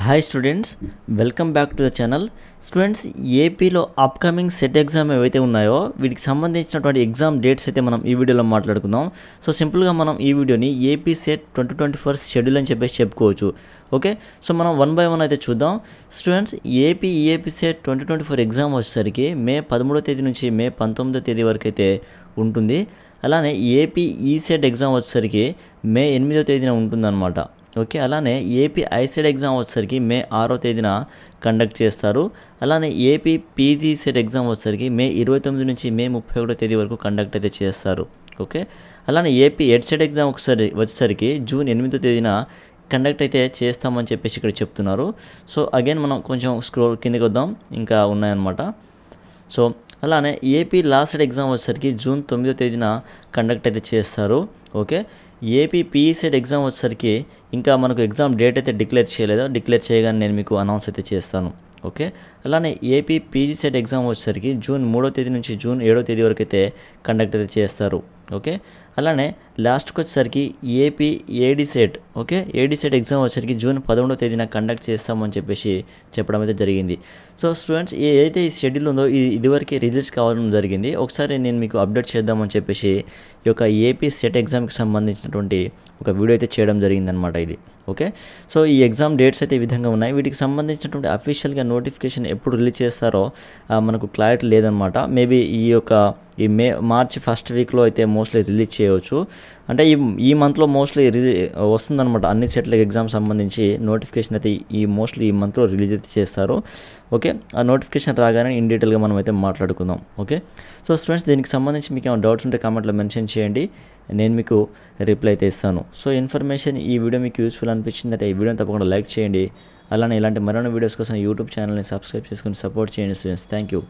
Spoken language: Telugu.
Hi students, welcome back to the channel. Students, ఏపీలో అప్కమింగ్ సెట్ ఎగ్జామ్ ఏవైతే ఉన్నాయో వీటికి సంబంధించినటువంటి ఎగ్జామ్ డేట్స్ అయితే మనం ఈ వీడియోలో మాట్లాడుకుందాం. సో సింపుల్గా మనం ఈ వీడియోని ఏపీ సెట్ 2024 షెడ్యూల్ అని చెప్పేసి చెప్పుకోవచ్చు. ఓకే, సో మనం వన్ బై వన్ అయితే చూద్దాం. స్టూడెంట్స్, ఏపీ సెట్ 2024 ఎగ్జామ్ వచ్చేసరికి మే 13వ తేదీ నుంచి మే 19వ తేదీ వరకు అయితే ఉంటుంది. అలానే ఏపీ ఈసెట్ ఎగ్జామ్ వచ్చేసరికి మే 8వ తేదీన ఉంటుందన్నమాట. ఓకే, అలానే ఏపీ ఐసెట్ ఎగ్జామ్ వచ్చేసరికి మే 6వ తేదీన కండక్ట్ చేస్తారు. అలానే ఏపీ పీజీ సెట్ ఎగ్జామ్ వచ్చేసరికి మే 29 నుంచి మే 31వ తేదీ వరకు కండక్ట్ అయితే చేస్తారు. ఓకే, అలానే ఏపీ ఎడ్సెట్ ఎగ్జామ్ వచ్చేసరికి జూన్ 8వ తేదీన కండక్ట్ అయితే చేస్తామని చెప్పేసి ఇక్కడ చెప్తున్నారు. సో అగైన్ మనం కొంచెం స్క్రోల్ కిందకి వద్దాం, ఇంకా ఉన్నాయన్నమాట. సో అలానే ఏపీ లాస్ట్ ఎగ్జామ్ వచ్చేసరికి జూన్ 9వ తేదీన కండక్ట్ అయితే చేస్తారు. ఓకే, ఏపీ పీఈసెట్ ఎగ్జామ్ వచ్చేసరికి ఇంకా మనకు ఎగ్జామ్ డేట్ అయితే డిక్లేర్ చేయలేదు. డిక్లేర్ చేయగానే నేను మీకు అనౌన్స్ అయితే చేస్తాను. ఓకే, అలానే ఏపీ పీజీ సెట్ ఎగ్జామ్ వచ్చేసరికి జూన్ 3వ తేదీ నుంచి జూన్ 7వ తేదీ వరకు అయితే కండక్ట్ అయితే చేస్తారు. ఓకే, అలానే లాస్ట్కి వచ్చేసరికి ఏపీ ఏడీ సెట్. ఓకే, ఏడీ సెట్ ఎగ్జామ్ వచ్చేసరికి జూన్ 11వ తేదీన కండక్ట్ చేస్తామని చెప్పేసి చెప్పడం అయితే జరిగింది. సో స్టూడెంట్స్, ఏదైతే ఈ షెడ్యూల్ ఉందో ఇదివరకు రిలీజ్ కావడం జరిగింది. ఒకసారి నేను మీకు అప్డేట్ చేద్దామని చెప్పేసి ఈ యొక్క ఏపీ సెట్ ఎగ్జామ్కి సంబంధించినటువంటి ఒక వీడియో అయితే చేయడం జరిగిందనమాట ఇది. ఓకే, సో ఈ ఎగ్జామ్ డేట్స్ అయితే ఈ విధంగా ఉన్నాయి. వీటికి సంబంధించినటువంటి అఫీషియల్గా నోటిఫికేషన్ ఎప్పుడు రిలీజ్ చేస్తారో మనకు క్లారిటీ లేదనమాట. మేబీ ఈ మార్చి ఫస్ట్ వీక్లో అయితే మోస్ట్లీ రిలీజ్ చేయవచ్చు. అంటే ఈ మంత్లో మోస్ట్లీ వస్తుందన్నమాట. అన్ని సెట్లకు ఎగ్జామ్ సంబంధించి నోటిఫికేషన్ అయితే మోస్ట్లీ ఈ మంత్లో రిలీజ్ అయితే చేస్తారు. ఓకే, ఆ నోటిఫికేషన్ రాగానే ఇన్ డీటెయిల్గా మనం అయితే మాట్లాడుకుందాం. ఓకే, సో స్టూడెంట్స్, దీనికి సంబంధించి మీకు ఏమైనా డౌట్స్ ఉంటే కామెంట్లో మెన్షన్ చేయండి, నేను మీకు రిప్లై అయితే ఇస్తాను. సో ఇన్ఫర్మేషన్ ఈ వీడియో మీకు యూస్ఫుల్ అనిపించిందంటే ఈ వీడియోని తప్పకుండా లైక్ చేయండి. అలానే ఇలాంటి మరిన్ని వీడియోస్ కోసం యూట్యూబ్ ఛానల్ని సబ్స్క్రైబ్ చేసుకుని సపోర్ట్ చేయండి స్టూడెంట్స్. Thank you.